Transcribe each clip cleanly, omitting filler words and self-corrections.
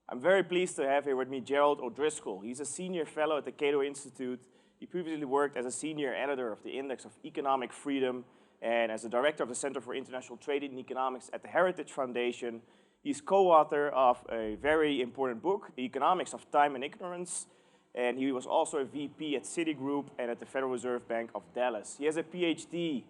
I'm very pleased to have here with me Gerald O Driscoll. He's a senior fellow at the Cato Institute. He previously worked as a senior editor of the Index of Economic Freedom and as a director of the Center for International Trade in Economics at the Heritage Foundation. He's co-author of a very important book, The Economics of Time and Ignorance, and he was also a VP at Citigroup and at the Federal Reserve Bank of Dallas. He has a PhD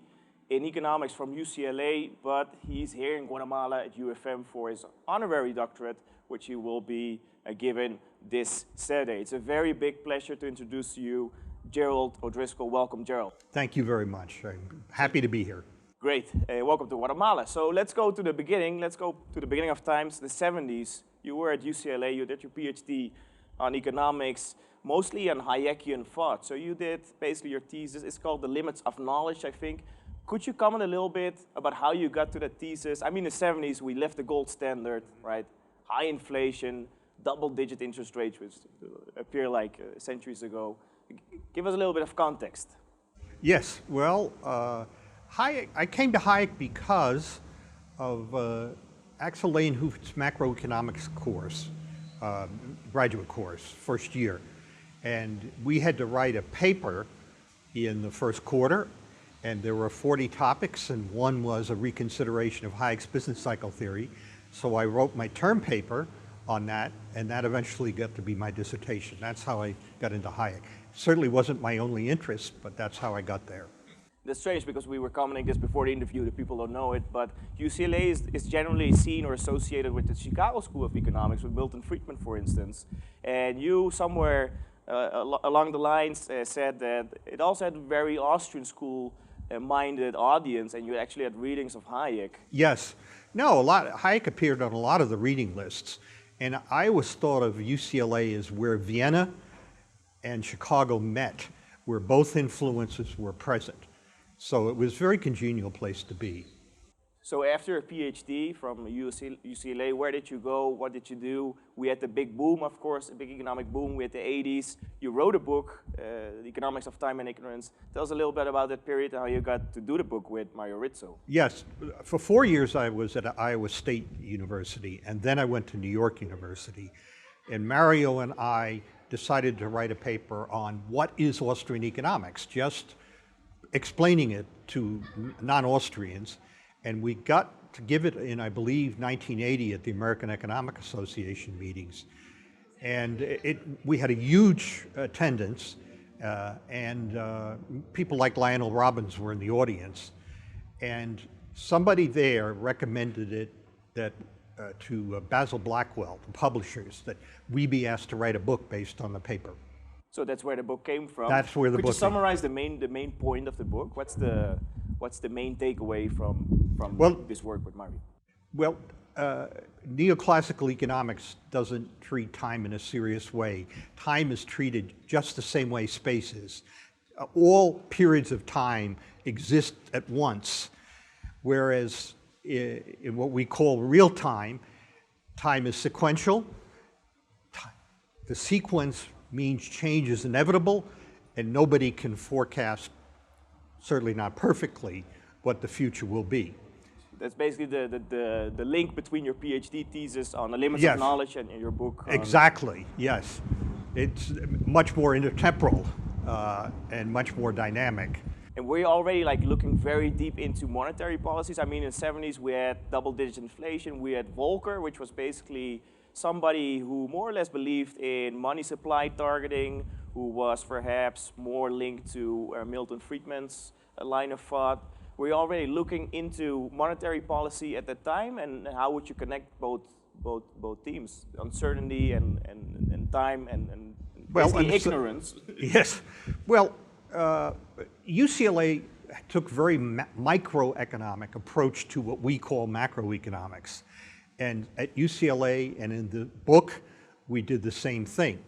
in economics from UCLA, but he's here in Guatemala at UFM for his honorary doctorate, which he will be given this Saturday. It's a very big pleasure to introduce to you Gerald O Driscoll. Welcome, Gerald. Thank you very much. I'm happy to be here. Great. Welcome to Guatemala. So let's go to the beginning. Let's go to the beginning of times, the 70s. You were at UCLA. You did your PhD on economics, mostly on Hayekian thought. So you did basically your thesis. It's called The Limits of Knowledge, I think. Could you comment a little bit about how you got to that thesis? I mean, in the 70s, we left the gold standard, right? High inflation, double-digit interest rates, which appear like centuries ago. Give us a little bit of context. Yes, well, Hayek, I came to Hayek because of Axel Leijenhoef's macroeconomics course, graduate course, first year. And we had to write a paper in the first quarter, and there were 40 topics, and one was a reconsideration of Hayek's business cycle theory. So I wrote my term paper on that, and that eventually got to be my dissertation. That's how I got into Hayek. Certainly wasn't my only interest, but that's how I got there. That's strange because we were commenting this before the interview, the people don't know it, but UCLA is generally seen or associated with the Chicago School of Economics, with Milton Friedman, for instance. And you somewhere along the lines said that it also had a very Austrian school-minded audience, and you actually had readings of Hayek. Yes. No, Hayek appeared on a lot of the reading lists. And I always thought of UCLA as where Vienna and Chicago met, where both influences were present. So it was a very congenial place to be. So after a PhD from UCLA, where did you go? What did you do? We had the big boom, of course, the big economic boom. We had the 80s. You wrote a book, The Economics of Time and Ignorance. Tell us a little bit about that period and how you got to do the book with Mario Rizzo. Yes. For 4 years, I was at Iowa State University, and then I went to New York University. And Mario and I decided to write a paper on what is Austrian economics, just explaining it to non-Austrians. And we got to give it in, I believe, 1980 at the American Economic Association meetings. And we had a huge attendance, and people like Lionel Robbins were in the audience. And somebody there recommended it to Basil Blackwell, the publishers, that we be asked to write a book based on the paper. So that's where the book came from. That's where the book came. Could you summarize the main point of the book? What's the main takeaway from this work with Mario? Well, neoclassical economics doesn't treat time in a serious way. Time is treated just the same way space is. All periods of time exist at once, whereas in what we call real time, time is sequential. The sequence means change is inevitable, and nobody can forecast, certainly not perfectly, what the future will be. That's basically the link between your PhD thesis on the limits of knowledge and your book. Exactly, yes. It's much more intertemporal and much more dynamic. And we're already looking very deep into monetary policies. I mean, in the 70s, we had double-digit inflation. We had Volcker, which was basically somebody who more or less believed in money supply targeting, who was perhaps more linked to Milton Friedman's line of thought. Were you already looking into monetary policy at that time, and how would you connect both themes, uncertainty and time and ignorance? Yes. Well, UCLA took very microeconomic approach to what we call macroeconomics. And at UCLA and in the book, we did the same thing.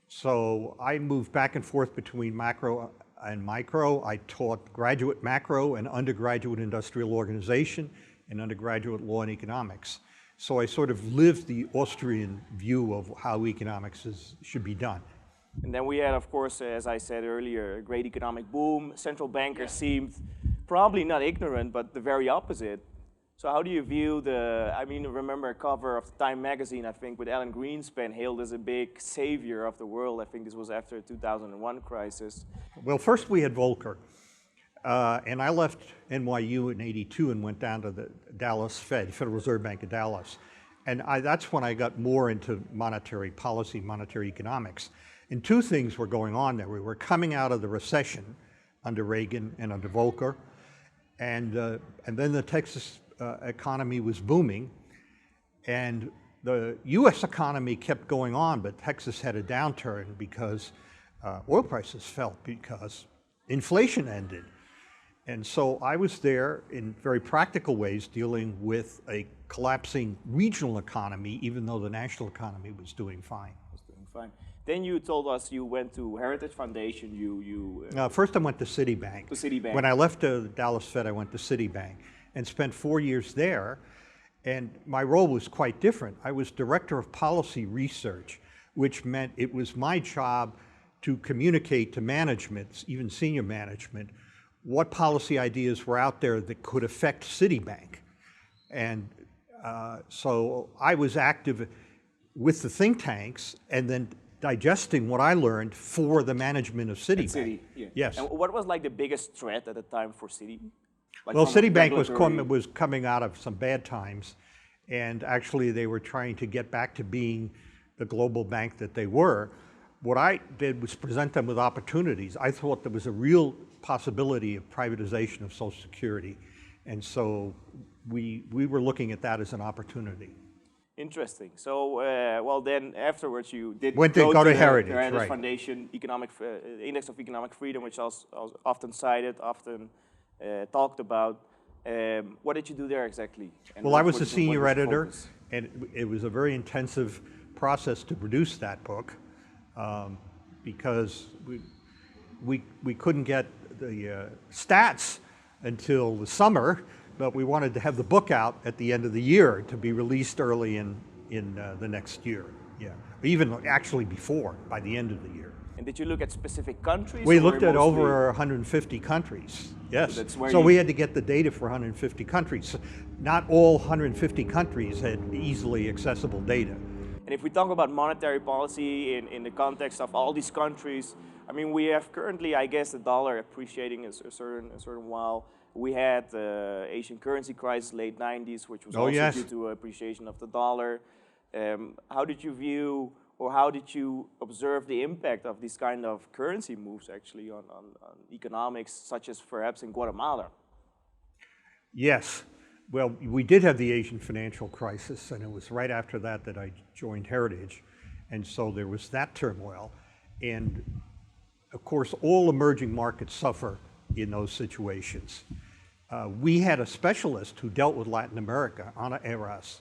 So I moved back and forth between macro and micro. I taught graduate macro and undergraduate industrial organization and undergraduate law and economics. So I sort of lived the Austrian view of how economics should be done. And then we had, of course, as I said earlier, a great economic boom. Central bankers seemed probably not ignorant, but the very opposite. So how do you view remember a cover of Time magazine, I think, with Alan Greenspan hailed as a big savior of the world. I think this was after the 2001 crisis. Well, first we had Volcker, and I left NYU in '82 and went down to the Dallas Fed, Federal Reserve Bank of Dallas. And that's when I got more into monetary policy, monetary economics. And two things were going on there. We were coming out of the recession under Reagan and under Volcker, and then the Texas economy was booming, and the U.S. economy kept going on, but Texas had a downturn because oil prices fell because inflation ended. And so I was there in very practical ways dealing with a collapsing regional economy, even though the national economy was doing fine. Then you told us you went to Heritage Foundation. First I went to Citibank. When I left the Dallas Fed, I went to Citibank and spent 4 years there. And my role was quite different. I was director of policy research, which meant it was my job to communicate to management, even senior management, what policy ideas were out there that could affect Citibank. And so I was active with the think tanks and then digesting what I learned for the management of Citibank. Citi, yeah. Yes. And what was like the biggest threat at the time for Citi? Well, Citibank was coming out of some bad times, and actually they were trying to get back to being the global bank that they were. What I did was present them with opportunities. I thought there was a real possibility of privatization of Social Security, and so we were looking at that as an opportunity. Interesting. So, well, then afterwards you did go to the Heritage, Heritage right. Foundation Index of Economic Freedom, which I was often cited, often talked about. What did you do there exactly? And well, I was the senior editor, and it was a very intensive process to produce that book because we couldn't get the stats until the summer, but we wanted to have the book out at the end of the year to be released early in the next year. Yeah, even actually before, by the end of the year. And did you look at specific countries? We looked at over 150 countries, yes. So we had to get the data for 150 countries. Not all 150 countries had easily accessible data. And if we talk about monetary policy in the context of all these countries, I mean, we have currently, I guess, the dollar appreciating a certain while. We had the Asian currency crisis, late 90s, which was due to appreciation of the dollar. How did you view, or how did you observe the impact of these kind of currency moves actually on economics, such as perhaps in Guatemala? Yes. Well, we did have the Asian financial crisis, and it was right after that that I joined Heritage. And so there was that turmoil. And of course, all emerging markets suffer in those situations. We had a specialist who dealt with Latin America, Ana Eras,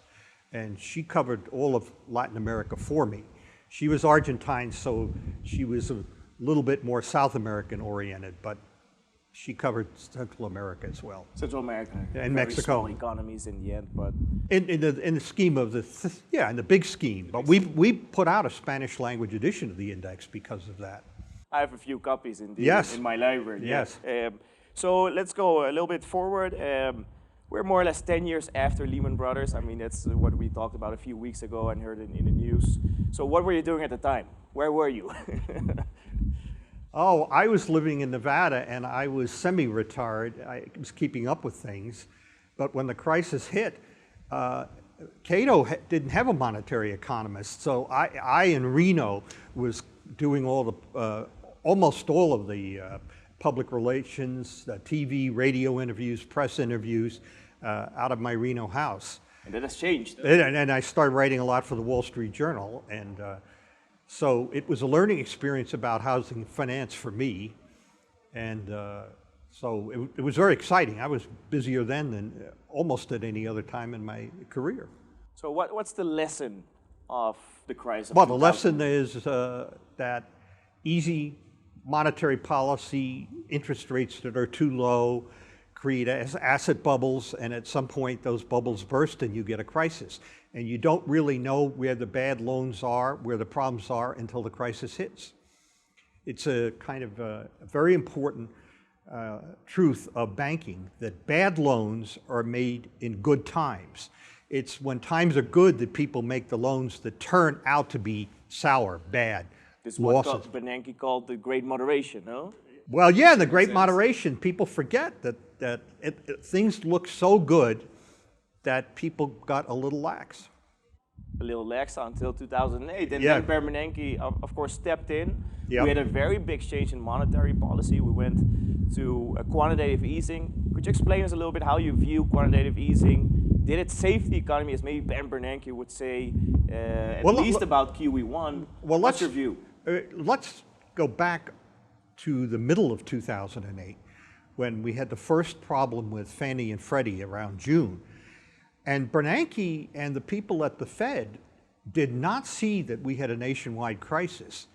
and she covered all of Latin America for me. She was Argentine, so she was a little bit more South American oriented, but she covered Central America as well. Central America and Mexico. Small economies in the end, but in the scheme of in the big scheme. But we put out a Spanish language edition of the index because of that. I have a few copies in my library. Yes. So let's go a little bit forward. We're more or less 10 years after Lehman Brothers. I mean, that's what we talked about a few weeks ago and heard in the news. So what were you doing at the time? Where were you? Oh, I was living in Nevada, and I was semi-retired. I was keeping up with things. But when the crisis hit, Cato didn't have a monetary economist. So I in Reno was doing almost all of the public relations, TV, radio interviews, press interviews out of my Reno house. And that has changed. And I started writing a lot for the Wall Street Journal. And so it was a learning experience about housing finance for me. And so it was very exciting. I was busier then than almost at any other time in my career. So what's the lesson of the crisis? Well, the lesson is that easy monetary policy, interest rates that are too low, create asset bubbles, and at some point those bubbles burst and you get a crisis. And you don't really know where the bad loans are, where the problems are until the crisis hits. It's a kind of a very important truth of banking, that bad loans are made in good times. It's when times are good that people make the loans that turn out to be sour, bad, This is losses. what Bernanke called the great moderation, no? Well, yeah, the great moderation. People forget that things look so good that people got a little lax. A little lax until 2008. And Yeah. then Bernanke, of course, stepped in. Yep. We had a very big change in monetary policy. We went to a quantitative easing. Could you explain us a little bit how you view quantitative easing? Did it save the economy, as maybe Ben Bernanke would say, at least about QE1? Well, what's your view? Let's go back to the middle of 2008, when we had the first problem with Fannie and Freddie around June. And Bernanke and the people at the Fed did not see that we had a nationwide crisis,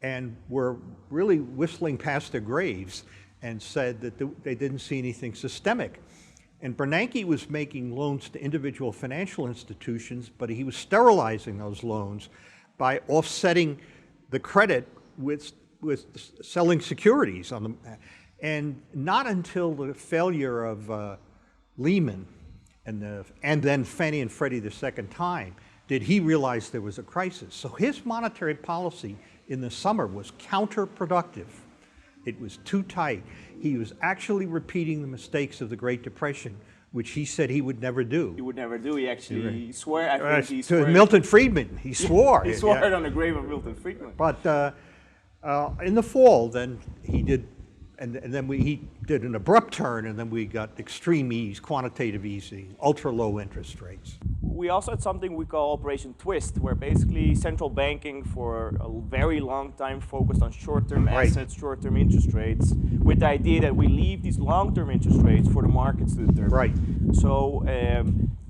and were really whistling past their graves and said that they didn't see anything systemic. And Bernanke was making loans to individual financial institutions, but he was sterilizing those loans by offsetting the credit with selling securities on them. And not until the failure of Lehman and then Fannie and Freddie the second time did he realize there was a crisis. So his monetary policy in the summer was counterproductive. It was too tight. He was actually repeating the mistakes of the Great Depression, which he said he would never do. He would never do. He actually he swore. I think he To swore. Milton Friedman, he swore. He swore it on the grave of Milton Friedman. But in the fall, then he did, and then he did an abrupt turn, and then we got extreme ease, quantitative easing, ultra low interest rates. We also had something we call Operation Twist, where basically central banking for a very long time focused on short-term assets, short-term interest rates, with the idea that we leave these long-term interest rates for the markets to determine. Right. So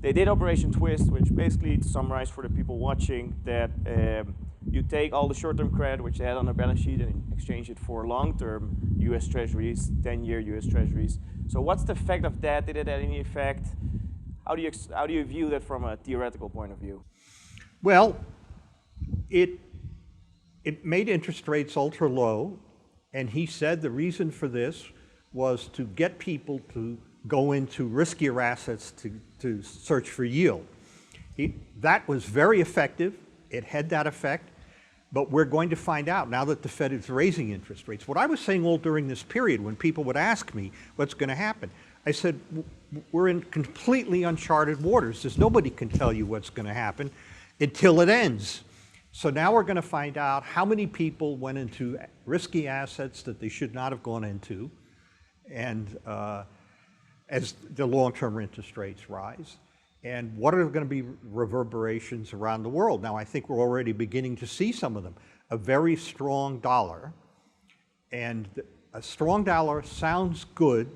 they did Operation Twist, which basically, to summarize for the people watching, that you take all the short-term credit which they had on their balance sheet and exchange it for long-term U.S. Treasuries, 10-year U.S. Treasuries. So what's the effect of that? Did it have any effect? How do you view that from a theoretical point of view? Well, it made interest rates ultra low, and he said the reason for this was to get people to go into riskier assets to search for yield. That was very effective. It had that effect, but we're going to find out now that the Fed is raising interest rates. What I was saying all during this period, when people would ask me what's going to happen, I said, we're in completely uncharted waters. There's nobody can tell you what's going to happen until it ends. So now we're going to find out how many people went into risky assets that they should not have gone into, and as the long-term interest rates rise, and what are going to be reverberations around the world. Now, I think we're already beginning to see some of them. A very strong dollar, and a strong dollar sounds good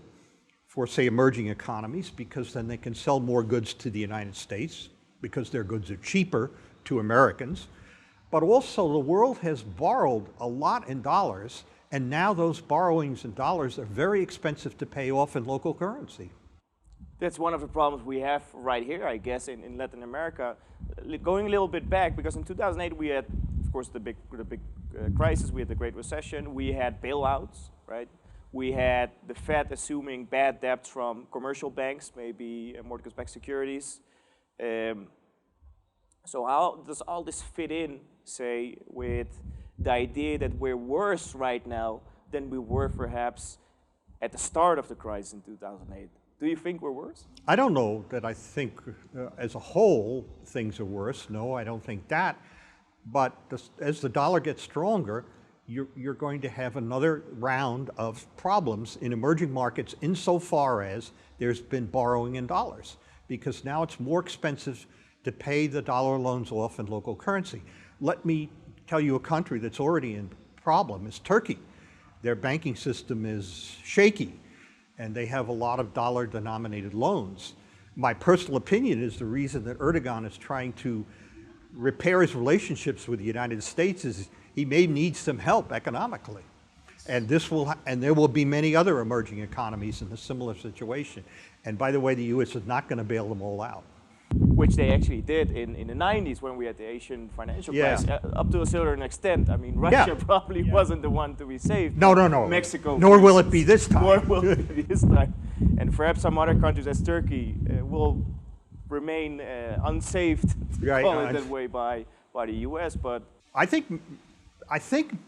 for, say, emerging economies, because then they can sell more goods to the United States because their goods are cheaper to Americans. But also the world has borrowed a lot in dollars, and now those borrowings in dollars are very expensive to pay off in local currency. That's one of the problems we have right here, I guess, in Latin America. Going a little bit back, because in 2008 we had, of course, the big crisis. We had the Great Recession. We had bailouts, right? We had the Fed assuming bad debts from commercial banks, maybe mortgage-backed securities. So how does all this fit in, say, with the idea that we're worse right now than we were perhaps at the start of the crisis in 2008? Do you think we're worse? I don't know that I think as a whole things are worse. No, I don't think that. But as the dollar gets stronger, you're going to have another round of problems in emerging markets insofar as there's been borrowing in dollars, because now it's more expensive to pay the dollar loans off in local currency. Let me tell you a country that's already in problem is Turkey. Their banking system is shaky, and they have a lot of dollar-denominated loans. My personal opinion is the reason that Erdogan is trying to repair his relationships with the United States is he may need some help economically. And there will be many other emerging economies in a similar situation. And by the way, the U.S. is not going to bail them all out. which they actually did in the 90s when we had the Asian financial crisis, up to a certain extent. I mean, Russia probably wasn't the one to be saved. No. Mexico. Nor will it be this time. Nor will it be this time. And perhaps some other countries, as Turkey, will remain unsaved, call it that way, by the U.S. But I think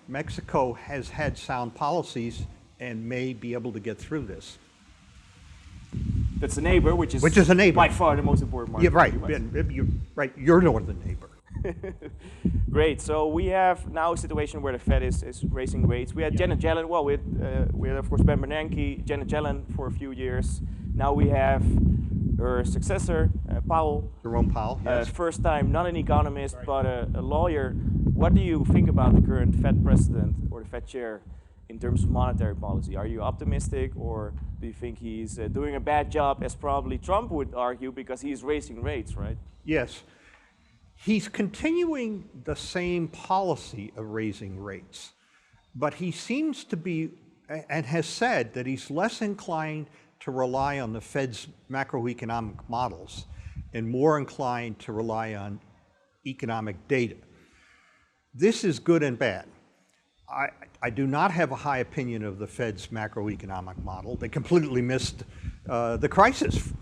Mexico has had sound policies and may be able to get through this. That's a neighbor, which is a neighbor. By far the most important market. Yeah, right. You're northern neighbor. Great. So we have now a situation where the Fed is raising rates. We had Janet Yellen. Well, we had of course Ben Bernanke, Janet Yellen for a few years. Now we have her successor, Powell. Jerome Powell. Yes. First time, not an economist, but a lawyer. What do you think about the current Fed president or the Fed chair in terms of monetary policy? Are you optimistic, or do you think he's doing a bad job, as probably Trump would argue, because he's raising rates, right? Yes. He's continuing the same policy of raising rates, but he seems to be, and has said that he's less inclined to rely on the Fed's macroeconomic models and more inclined to rely on economic data. This is good and bad. I do not have a high opinion of the Fed's macroeconomic model. They completely missed the crisis.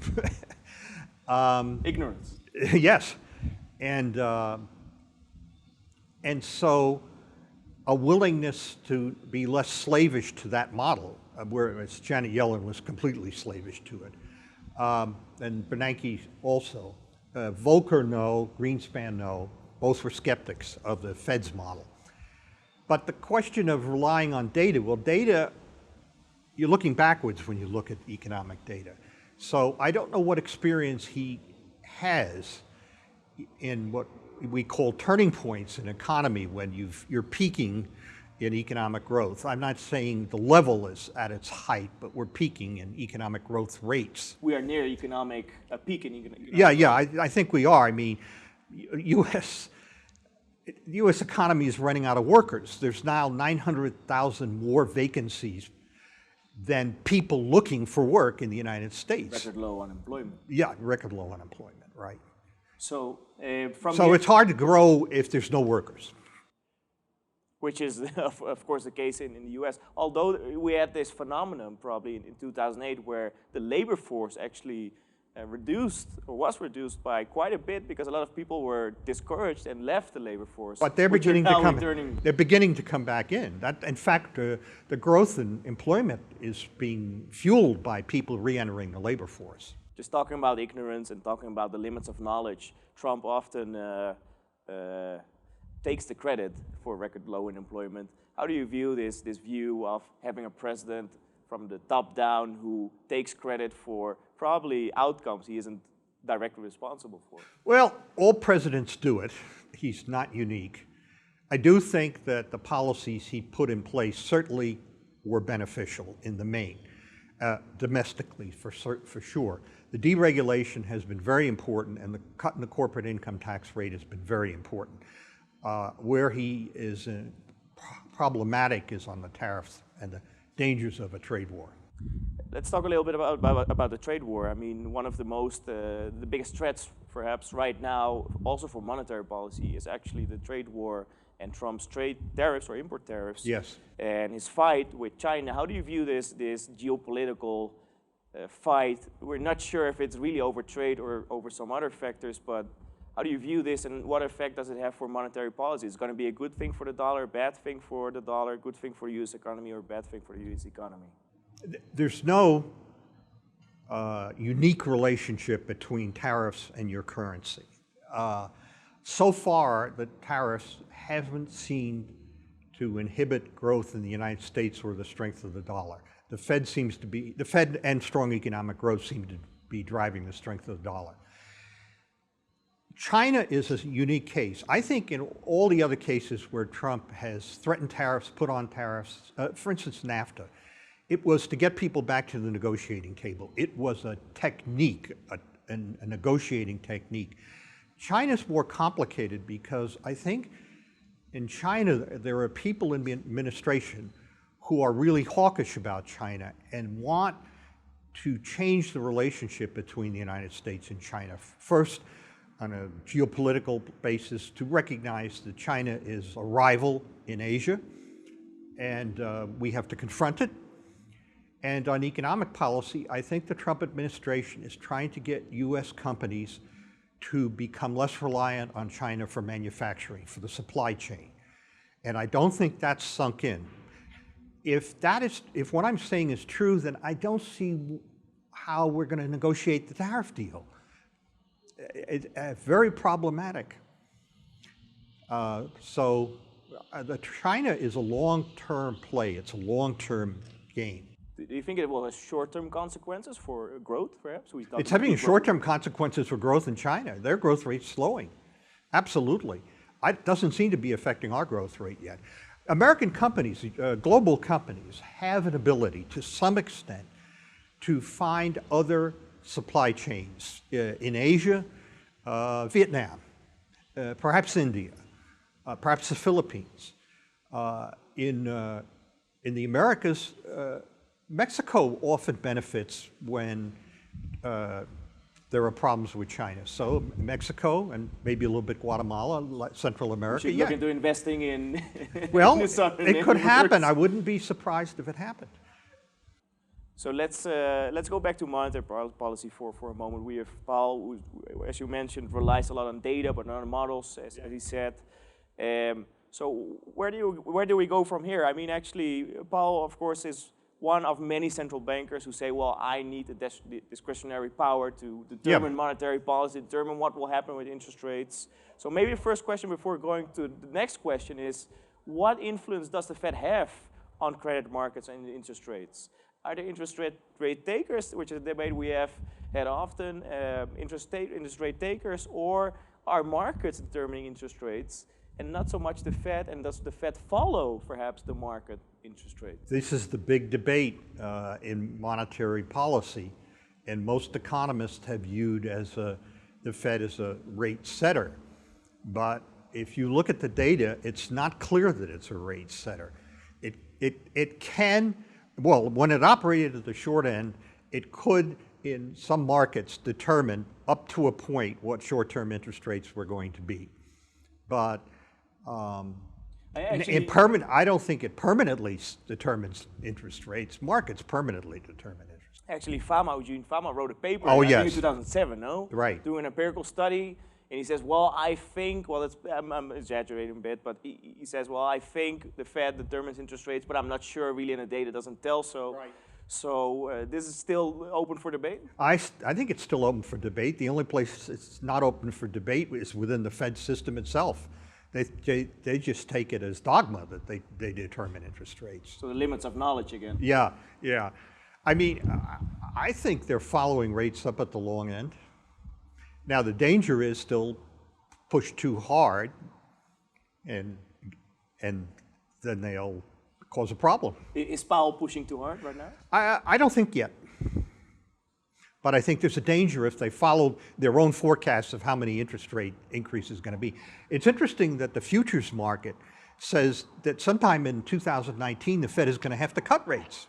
Ignorance. Yes. And so a willingness to be less slavish to that model, whereas Janet Yellen was completely slavish to it. And Bernanke also. Volcker, no. Greenspan, no. Both were skeptics of the Fed's model. But the question of relying on data, well, data, you're looking backwards when you look at economic data. So I don't know what experience he has in what we call turning points in economy when you're peaking in economic growth. I'm not saying the level is at its height, but we're peaking in economic growth rates. We are near peak in economic growth. I think we are. I mean, the U.S. economy is running out of workers. There's now 900,000 more vacancies than people looking for work in the United States. Record low unemployment. Yeah, record low unemployment, right. So it's hard to grow if there's no workers. Which is, of course, the case in the U.S. Although we had this phenomenon probably in 2008 where the labor force actually was reduced by quite a bit because a lot of people were discouraged and left the labor force. But they're beginning to come back in. In fact, the growth in employment is being fueled by people re-entering the labor force. Just talking about ignorance and talking about the limits of knowledge, Trump often takes the credit for record low unemployment. How do you view this view of having a president from the top down who takes credit for probably outcomes he isn't directly responsible for? Well, all presidents do it. He's not unique. I do think that the policies he put in place certainly were beneficial in the main, domestically for sure. The deregulation has been very important, and the cut in the corporate income tax rate has been very important. Where he is problematic is on the tariffs and the dangers of a trade war. Let's talk a little bit about the trade war. I mean, one of the biggest threats perhaps right now, also for monetary policy, is actually the trade war and Trump's trade tariffs or import tariffs. Yes. And his fight with China. How do you view this geopolitical fight? We're not sure if it's really over trade or over some other factors, but how do you view this, and what effect does it have for monetary policy? Is it going to be a good thing for the dollar, bad thing for the dollar, good thing for the U.S. economy, or bad thing for the U.S. economy? There's no unique relationship between tariffs and your currency. So far, the tariffs haven't seemed to inhibit growth in the United States or the strength of the dollar. The Fed and strong economic growth seem to be driving the strength of the dollar. China is a unique case. I think in all the other cases where Trump has threatened tariffs, put on tariffs, for instance, NAFTA, it was to get people back to the negotiating table. It was a technique, a negotiating technique. China's more complicated because I think in China there are people in the administration who are really hawkish about China and want to change the relationship between the United States and China. First, on a geopolitical basis to recognize that China is a rival in Asia, and we have to confront it. And on economic policy, I think the Trump administration is trying to get US companies to become less reliant on China for manufacturing, for the supply chain. And I don't think that's sunk in. If what I'm saying is true, then I don't see how we're going to negotiate the tariff deal. It's very problematic. China is a long-term play. It's a long-term game. Do you think it will have short-term consequences for growth, perhaps? It's having short-term consequences for growth in China. Their growth rate's slowing. Absolutely. It doesn't seem to be affecting our growth rate yet. American companies, global companies, have an ability to some extent to find other supply chains in Asia, Vietnam, perhaps India, perhaps the Philippines. In the Americas, Mexico often benefits when there are problems with China. So Mexico and maybe a little bit Guatemala, Central America. Look into investing in. Well, it could happen. I wouldn't be surprised if it happened. So let's go back to monetary policy for a moment. We have Paul, who, as you mentioned, relies a lot on data, but not on models, as he said. So where do we go from here? I mean, actually, Paul, of course, is one of many central bankers who say, well, I need the discretionary power to determine monetary policy, determine what will happen with interest rates. So maybe the first question before going to the next question is, what influence does the Fed have on credit markets and interest rates? Are there interest rate takers, which is a debate we have had often, interest rate takers, or are markets determining interest rates? And not so much the Fed, and does the Fed follow, perhaps, the market interest rate? This is the big debate in monetary policy, and most economists have viewed the Fed as a rate setter. But if you look at the data, it's not clear that it's a rate setter. It can, well, when it operated at the short end, it could, in some markets, determine up to a point what short-term interest rates were going to be. But I don't think it permanently determines interest rates. Markets permanently determine interest. Actually, Eugene Fama wrote a paper in 2007, no? Right. Doing an empirical study, and he says, well, I think, well, I'm exaggerating a bit, but he says, well, I think the Fed determines interest rates, but I'm not sure really, and the data doesn't tell so. Right. So this is still open for debate? I think it's still open for debate. The only place it's not open for debate is within the Fed system itself. They just take it as dogma that they determine interest rates. So the limits of knowledge again. Yeah. I mean, I think they're following rates up at the long end. Now the danger is still push too hard, and then they'll cause a problem. Is Powell pushing too hard right now? I don't think yet. But I think there's a danger if they follow their own forecasts of how many interest rate increase is going to be. It's interesting that the futures market says that sometime in 2019 the Fed is going to have to cut rates.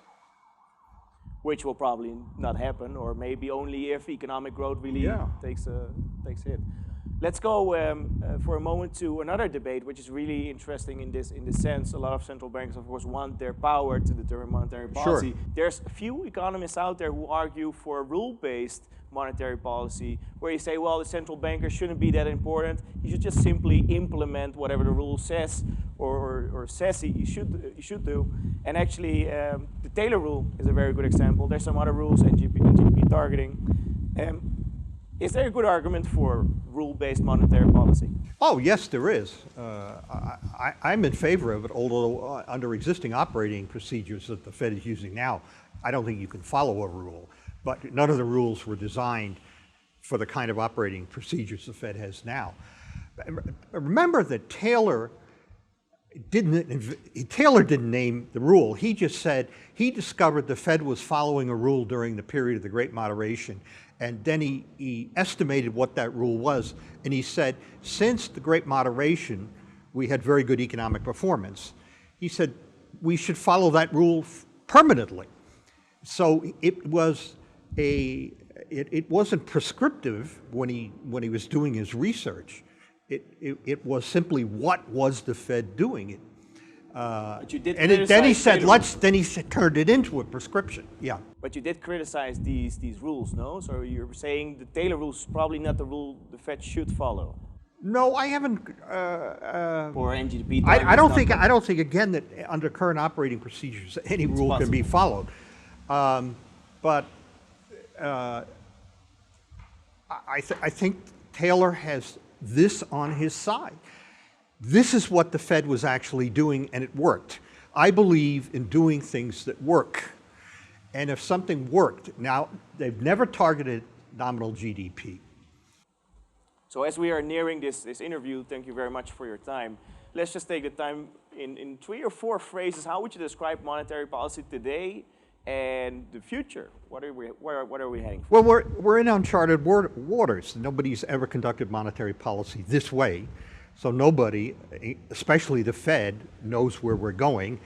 Which will probably not happen, or maybe only if economic growth really takes a hit. Let's go for a moment to another debate, which is really interesting in this sense. A lot of central banks, of course, want their power to determine monetary policy. Sure. There's a few economists out there who argue for a rule-based monetary policy, where you say, well, the central banker shouldn't be that important. He should just simply implement whatever the rule says, or says he should do. And actually, the Taylor rule is a very good example. There's some other rules, NGP targeting. Is there a good argument for rule-based monetary policy? Oh, yes, there is. I'm in favor of it, although under existing operating procedures that the Fed is using now, I don't think you can follow a rule. But none of the rules were designed for the kind of operating procedures the Fed has now. Remember that Taylor didn't name the rule. He just said he discovered the Fed was following a rule during the period of the Great Moderation. And then he estimated what that rule was, and he said, since the Great Moderation, we had very good economic performance. He said, we should follow that rule permanently. So it was it wasn't prescriptive when he was doing his research. It was simply what was the Fed doing. But you did Then he said, criticize turned it into a prescription. Yeah. But you did criticize these rules, no? So you're saying the Taylor rule is probably not the rule the Fed should follow. No, I haven't. Or NGDP. I don't think again that under current operating procedures any rule can be followed. But I think Taylor has this on his side. This is what the Fed was actually doing, and it worked. I believe in doing things that work. And if something worked, now they've never targeted nominal GDP. So as we are nearing this interview, thank you very much for your time. Let's just take the time in 3 or 4 phrases. How would you describe monetary policy today and the future? What are we heading for? Well, we're in uncharted waters. Nobody's ever conducted monetary policy this way. So nobody, especially the Fed, knows where we're going.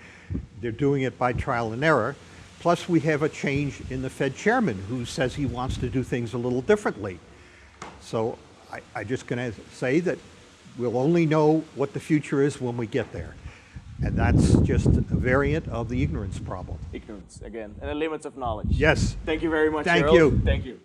They're doing it by trial and error. Plus, we have a change in the Fed chairman who says he wants to do things a little differently. So I'm just going to say that we'll only know what the future is when we get there. And that's just a variant of the ignorance problem. Ignorance, again, and the limits of knowledge. Yes. Thank you very much, Thank Gerald. you. Thank you.